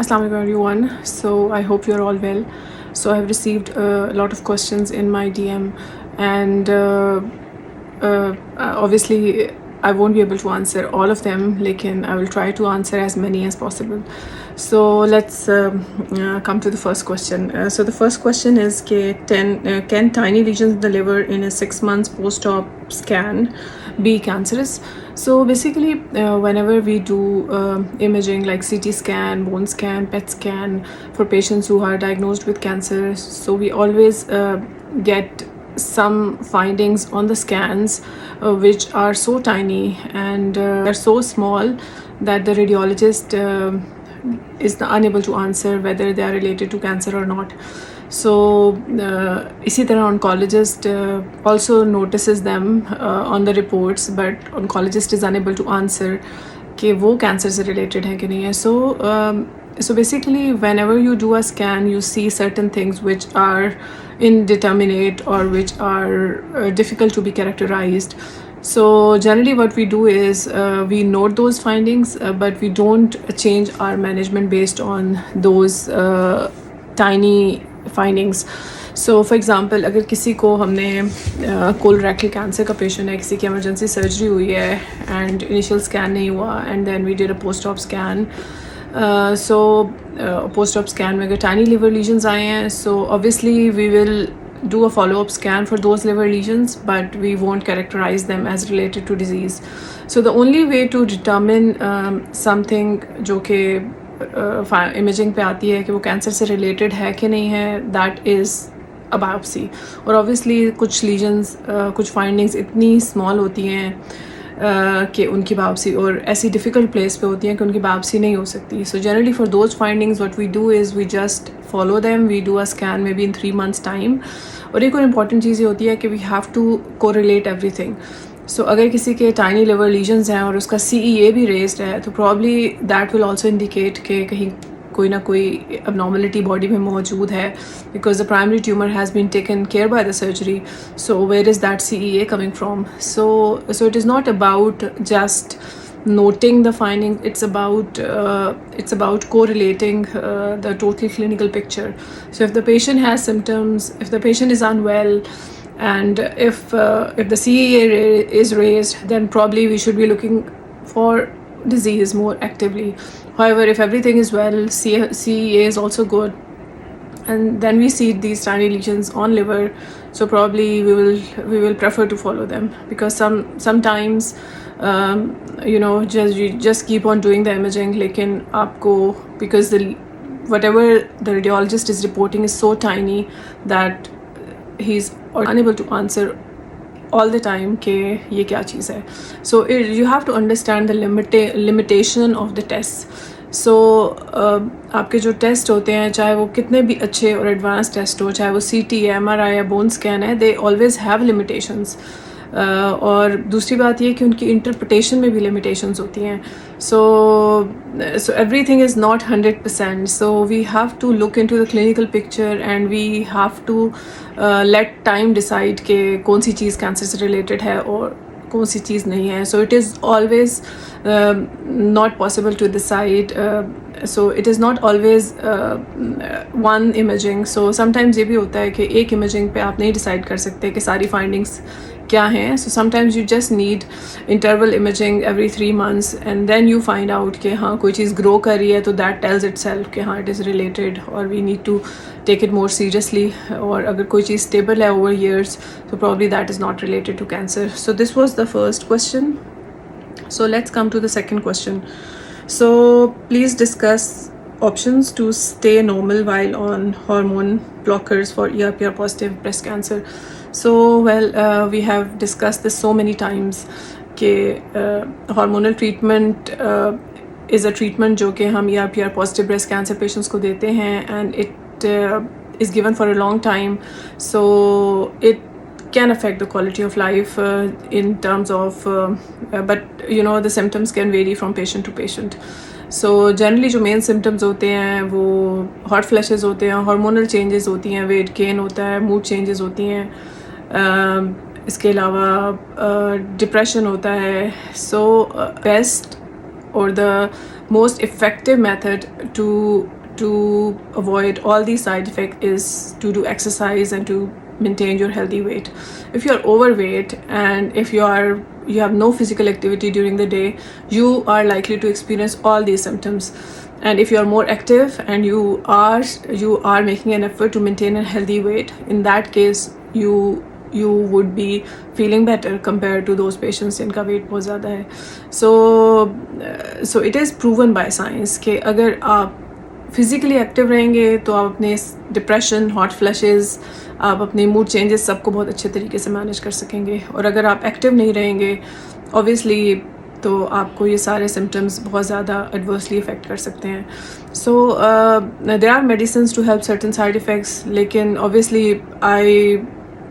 Assalamu alaikum everyone. So I hope you're all well. So I have received a lot of questions in my DM, and obviously I won't be able to answer all of them. Lekin I will try to answer as many as possible. So let's come to the first question. So the first question is can tiny lesions in the liver in a 6 months post-op scan be cancerous? So basically whenever we do imaging like CT scan, bone scan, PET scan for patients who are diagnosed with cancer, so we always get some findings on the scans which are so tiny and they're so small that the radiologist is unable to answer whether they are related to cancer or not. So इसी तरह oncologist also notices them on the reports, but oncologist is unable to answer कि वो cancer से related है कि नहीं है. So basically whenever you do a scan you see certain things which are indeterminate or which are difficult to be characterized. So generally what we do is we note those findings but we don't change our management based on those tiny findings. So for example अगर किसी को हमने colorectal cancer का patient है, किसी की emergency surgery हुई है and initial scan नहीं हुआ and then we did a post-op scan. Post-op scan में अगर tiny liver lesions आए हैं, so obviously we will do a follow-up scan for those liver lesions, but we won't characterize them as related to disease. So the only way to determine something जो कि imaging पे आती है कि वो cancer से related है कि नहीं है, that is a biopsy. और obviously कुछ lesions कुछ findings इतनी small होती हैं कि उनकी बायोप्सी और ऐसी डिफ़िकल्ट प्लेस पे होती हैं कि उनकी बायोप्सी नहीं हो सकती. So generally for those findings what we do is we just follow them, we do a scan may be in 3 months time. और एक और इम्पॉर्टेंट चीज़ ये होती है कि we have to correlate everything. So अगर किसी के टाइनी लिवर लीजन्स हैं और उसका CEA भी रेज्ड है तो probably that will also indicate कि कहीं कोई ना कोई abnormality बॉडी में मौजूद है, because the primary tumor has been taken care by the surgery. So where is that CEA coming from? So it is not about just noting the finding, it's about correlating the total clinical picture. So if the patient has symptoms, if the patient is unwell, and if the CEA is raised, then probably we should be looking for disease more actively. However, if everything is well, CEA is also good, and then we see these tiny lesions on liver, so probably we will prefer to follow them, because sometimes you just keep on doing the imaging, lekin aapko, because whatever the radiologist is reporting is so tiny that he's unable to answer all the time कि ये क्या चीज़ है. So you have to understand the limitation of the tests. So आपके जो test होते हैं, चाहे वो कितने भी अच्छे और एडवांस टेस्ट हो, चाहे वो CT है, MRI या बोन स्कैन है, they always have limitations. और दूसरी बात ये कि उनकी इंटरप्रिटेशन में भी लिमिटेशंस होती हैं. So everything is not 100%. So we have to look into the clinical picture and we have to let time decide कि कौन सी चीज़ कैंसर से रिलेटेड है और कौन सी चीज़ नहीं है. So it is always not possible to decide. So it is not always one imaging. So sometimes ये भी होता है कि एक imaging पे आप नहीं decide कर सकते कि सारी findings क्या हैं. So sometimes you just need interval imaging every 3 months and then you find out कि हाँ कोई चीज़ grow कर रही है, तो that tells itself कि हाँ it is related or we need to take it more seriously. और अगर कोई चीज़ stable है over years, so probably that is not related to cancer. So this was the first question. So let's come to the second question. So please discuss options to stay normal while on hormone blockers for ER/PR positive breast cancer. So we have discussed this so many times कि hormonal treatment is a treatment जो कि हम ER/PR positive breast cancer patients को देते हैं, and it is given for a long time. So it can affect the quality of life in terms of but the symptoms can vary from patient to patient. So generally जो main symptoms होते हैं वो hot flashes होते हैं, hormonal changes होती हैं, weight gain होता है, mood changes होती हैं, इसके अलावा depression होता है. So best or the most effective method to avoid all these side effects is to do exercise and to maintain your healthy weight. If you're overweight and if you have no physical activity during the day, you are likely to experience all these symptoms. And if you are more active and you are making an effort to maintain a healthy weight, in that case you would be feeling better compared to those patients जिनका weight बहुत ज़्यादा है. So it is proven by science कि अगर आप physically active रहेंगे तो आप अपने डिप्रेशन, हॉट फ्लैशेस, आप अपने मूड चेंजेस सबको बहुत अच्छे तरीके से मैनेज कर सकेंगे. और अगर आप एक्टिव नहीं रहेंगे ऑब्वियसली तो आपको ये सारे सिम्टम्स बहुत ज़्यादा एडवर्सली इफ़ेक्ट कर सकते हैं. So there are medicines to help certain side effects, लेकिन ऑब्वियसली आई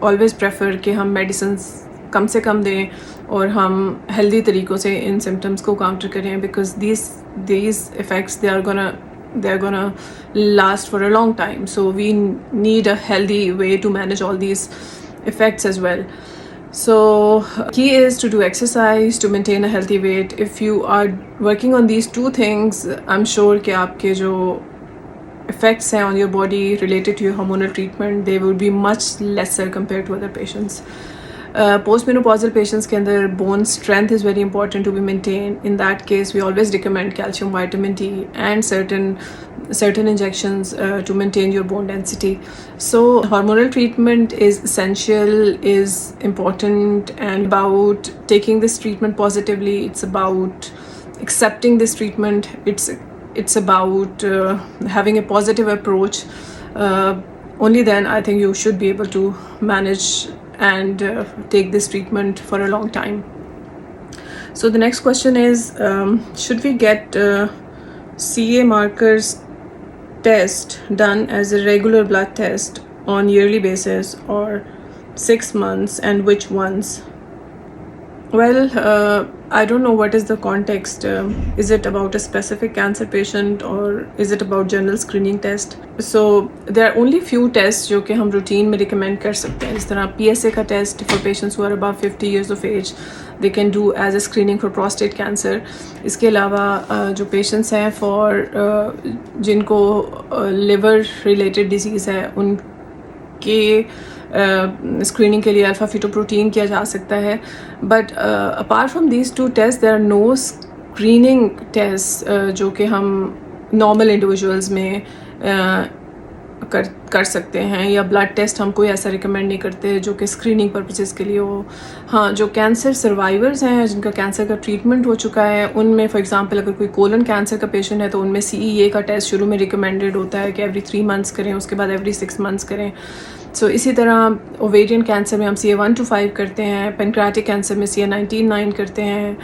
ऑलवेज़ प्रेफर कि हम मेडिसिन्स कम से कम दें और हम हेल्दी तरीक़ों से इन सिम्टम्स को काउंटर करें, because these effects they're gonna last for a long time. So we need a healthy way to manage all these effects as well. So key is to do exercise to maintain a healthy weight. If you are working on these two things, I'm sure कि आपके जो effects हैं on your body related to your hormonal treatment, they will be much lesser compared to other patients. Postmenopausal patients के अंदर bone strength is very important to be maintained. In that case, we always recommend calcium, vitamin D, and certain injections to maintain your bone density. So hormonal treatment is essential, is important, and about taking this treatment positively. It's about accepting this treatment. It's about having a positive approach. Only then I think you should be able to manage and take this treatment for a long time. So the next question is, should we get CA markers test done as a regular blood test on yearly basis or 6 months, and which ones? Well, I don't know what is the context. Is it about a specific cancer patient or is it about general screening test? So there are only few tests जो कि हम routine में recommend कर सकते हैं. जिस तरह PSA का test for patients who are above 50 years of age, they can do as a screening for prostate cancer. इसके अलावा जो patients हैं for जिनको liver related disease है, उनके स्क्रीनिंग के लिए अल्फ़ा फीटोप्रोटीन किया जा सकता है. But apart from these two test there are no screening test जो कि हम नॉर्मल इंडिविजुअल्स में कर सकते हैं, या ब्लड टेस्ट हम कोई ऐसा रिकमेंड नहीं करते जो कि स्क्रीनिंग पर्पसेस के लिए हो. हाँ, जो कैंसर सर्वाइवर्स हैं जिनका कैंसर का ट्रीटमेंट हो चुका है, उनमें फॉर एग्जांपल अगर कोई कोलन कैंसर का पेशेंट है तो उनमें CEA का टेस्ट शुरू में रिकमेंडेड होता है कि एवरी 3 months करें, उसके बाद एवरी 6 months करें. सो इसी तरह ओवेरियन कैंसर में हम CA 1 to 5 करते हैं, पेनक्रियाटिक कैंसर में CA 19-9 करते हैं,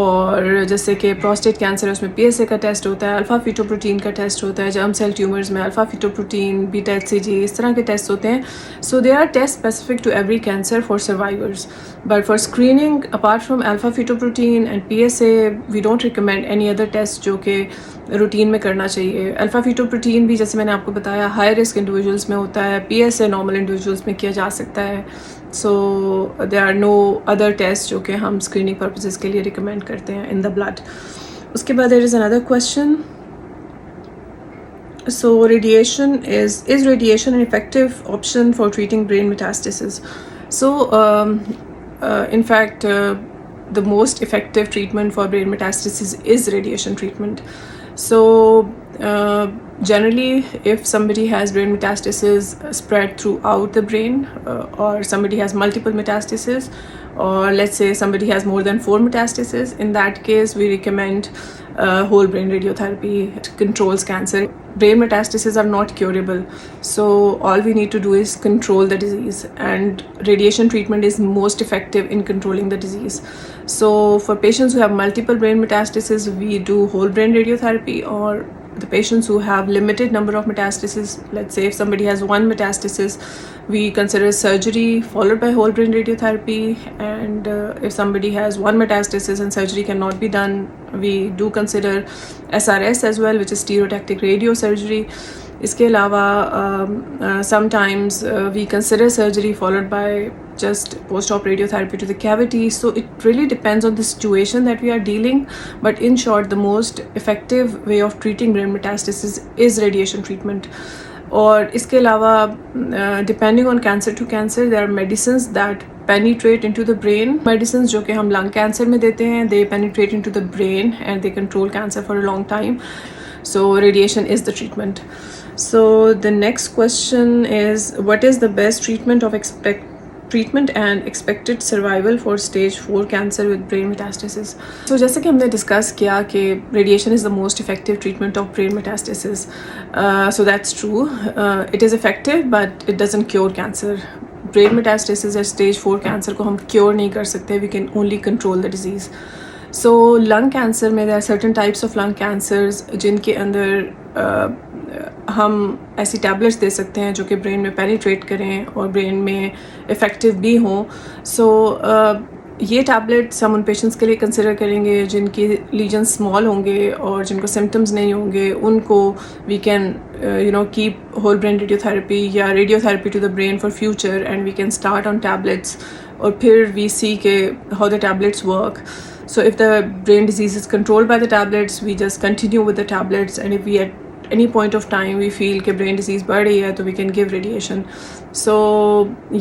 और जैसे कि प्रोस्टेट कैंसर है उसमें PSA का टेस्ट होता है, अल्फ़ा फीटोप्रोटीन का टेस्ट होता है, जर्म सेल ट्यूमर्स में अल्फ़ा फीटोप्रोटीन, बीटा HCG, इस तरह के टेस्ट होते हैं. So they are test specific to every cancer for survivors. But for screening apart from alpha fetoprotein and PSA we don't recommend any other test जो कि routine में करना चाहिए. अल्फ़ा फीटोप्रोटीन भी जैसे मैंने आपको बताया हाई रिस्क इंडिविजुअल्स में होता है, PSA नॉर्मल इंडिविजुअल्स में किया जा सकता है. So there are no other test जो कि हम स्क्रीनिंग पर्पसेस के लिए रिकमेंड करते हैं इन द ब्लड. उसके बाद there is another question. So radiation is radiation an effective option for treating brain metastasis? So in fact the most effective treatment for brain metastasis is radiation treatment. So generally if somebody has brain metastasis spread throughout the brain, or somebody has multiple metastases, or let's say somebody has more than 4 metastases, in that case we recommend whole brain radiotherapy. It controls cancer. Brain metastases are not curable, so all we need to do is control the disease, and radiation treatment is most effective in controlling the disease. So for patients who have multiple brain metastases, we do whole brain radiotherapy, or the patients who have limited number of metastases, let's say if somebody has 1 metastasis, we consider surgery followed by whole brain radiotherapy, and if somebody has 1 metastasis and surgery cannot be done, we do consider SRS as well, which is stereotactic radiosurgery. इसके अलावा sometimes we consider surgery followed by just post-op radiotherapy to the cavity. So it really depends on the situation that we are dealing, but in short, the most effective way of treating brain metastasis is radiation treatment. और इसके अलावा depending on cancer to cancer, there are medicines that penetrate into the brain. Medicines जो कि हम lung cancer में देते हैं, they penetrate into the brain and they control cancer for a long time. So radiation is the treatment. So the next question is, what is the best treatment and expected survival for stage 4 cancer with brain metastasis? So जैसे कि हमने discuss किया कि radiation is the most effective treatment of brain metastasis. So that's true. It is effective, but it doesn't cure cancer. Brain metastasis या stage 4 cancer को हम cure नहीं कर सकते. We can only control the disease. So lung cancer में there are certain types of lung cancers जिनके अंदर हम ऐसी टैबलेट्स दे सकते हैं जो कि ब्रेन में पेनिट्रेट करें और ब्रेन में इफ़ेक्टिव भी हों. सो ये टैबलेट्स हम उन पेशेंट्स के लिए कंसिडर करेंगे जिनकी लीजन स्मॉल होंगे और जिनको सिम्टम्स नहीं होंगे. उनको we can keep whole brain radiotherapy या radiotherapy to the brain for future and we can start on tablets और फिर वी सी के how the tablets work. So if the brain disease is controlled by the tablets, we just continue with the tablets, and if we at any point of time we feel कि brain disease बढ़ रही है, तो we can give radiation. So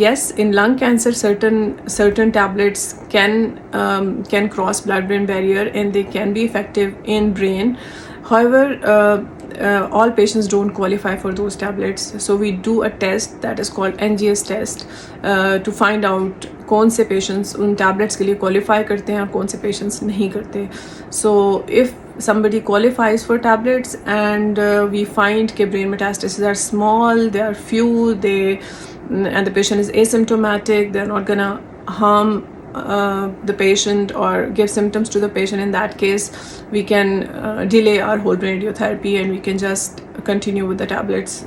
yes, in lung cancer, certain tablets can cross blood-brain barrier and they can be effective in brain. However, all patients don't qualify for those tablets. So we do a test that is called NGS test to find out कौन से patients उन tablets के लिए qualify करते हैं और कौन से patients नहीं करते. So if somebody qualifies for tablets and we find that brain metastases are small, they are few, and the patient is asymptomatic, they're not gonna harm the patient or give symptoms to the patient, in that case we can delay our whole brain radiotherapy and we can just continue with the tablets.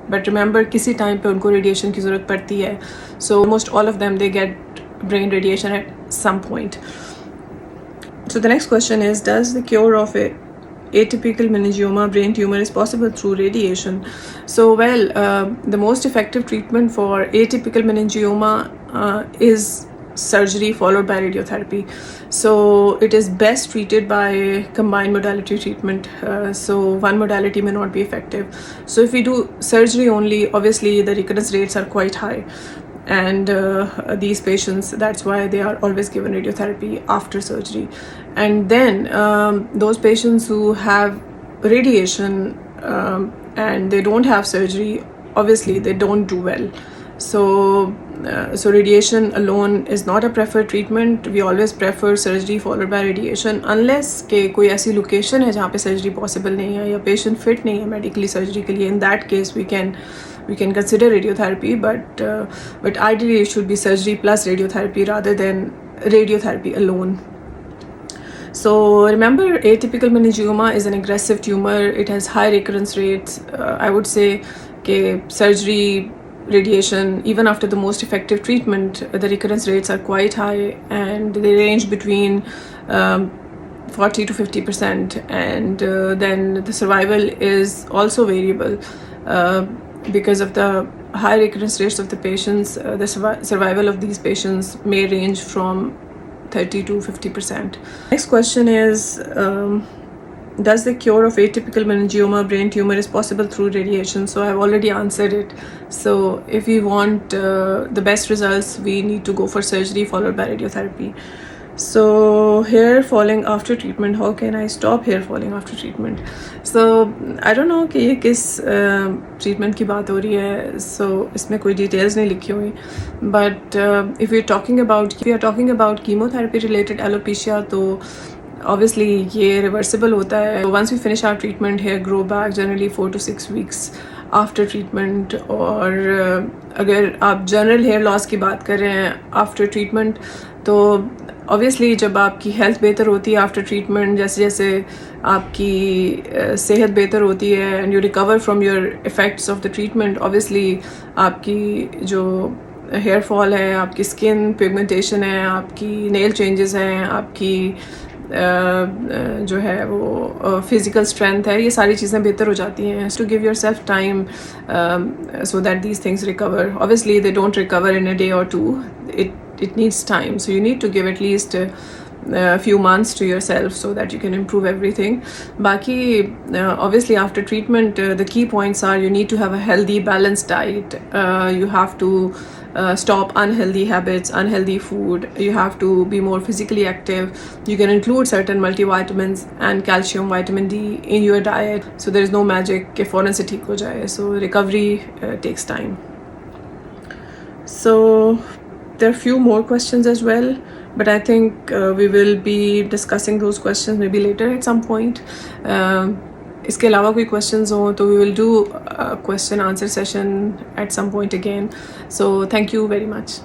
But remember, किसी time पे उनको radiation की ज़रूरत पड़ती है. So almost all of them, they get brain radiation at some point. So the next question is, does the cure of atypical meningioma brain tumor is possible through radiation? So well, the most effective treatment for atypical meningioma is surgery followed by radiotherapy. So it is best treated by combined modality treatment. So one modality may not be effective. So if we do surgery only, obviously the recurrence rates are quite high, and these patients, that's why they are always given radiotherapy after surgery. And then those patients who have radiation and they don't have surgery, obviously they don't do well. So radiation alone is not a preferred treatment. We always prefer surgery followed by radiation, unless के कोई ऐसी location है जहाँ पे surgery possible नहीं है या patient fit नहीं है medically surgery के लिए. In that case we can consider radiotherapy, but ideally it should be surgery plus radiotherapy rather than radiotherapy alone. So remember, atypical meningioma is an aggressive tumor. It has high recurrence rates. I would say that surgery, radiation, even after the most effective treatment, the recurrence rates are quite high and they range between 40 to 50%, and then the survival is also variable because of the high recurrence rates of the patients. The survival of these patients may range from 30 to 50%. Next question is, does the cure of atypical meningioma brain tumor is possible through radiation? So I've already answered it. So if we want the best results, we need to go for surgery followed by radiotherapy. So hair falling after treatment, how can I stop hair falling after treatment? So I don't know कि ये किस treatment की बात हो रही है. So इसमें कोई details नहीं लिखी हुई. But if we are talking about chemotherapy related alopecia, तो obviously ये reversible होता है. Once we finish our treatment, hair grow back generally 4 to 6 weeks after treatment. और अगर आप general hair loss की बात कर रहे हैं after treatment, तो obviously जब आपकी health बेहतर होती है after treatment, जैसे जैसे आपकी सेहत बेहतर होती है and you recover from your effects of the treatment, obviously आपकी जो हेयर फॉल है, आपकी स्किन पिगमेंटेशन है, आपकी नेल चेंजेस हैं, आपकी जो है वो फिज़िकल स्ट्रेंथ है, ये सारी चीज़ें बेहतर हो जाती हैं. To give yourself time so that these things recover. Obviously they don't recover in a day or two. It needs time, so you need to give at least a few months to yourself so that you can improve everything. Baki, obviously after treatment, the key points are you need to have a healthy balanced diet. You have to stop unhealthy habits, unhealthy food. You have to be more physically active. You can include certain multivitamins and calcium, vitamin D in your diet. So there is no magic ke fauran se theek ho jaye. So recovery takes time. So there are few more questions as well, but I think we will be discussing those questions maybe later at some point. इसके अलावा कोई questions हो तो we will do a question answer session at some point again. So thank you very much.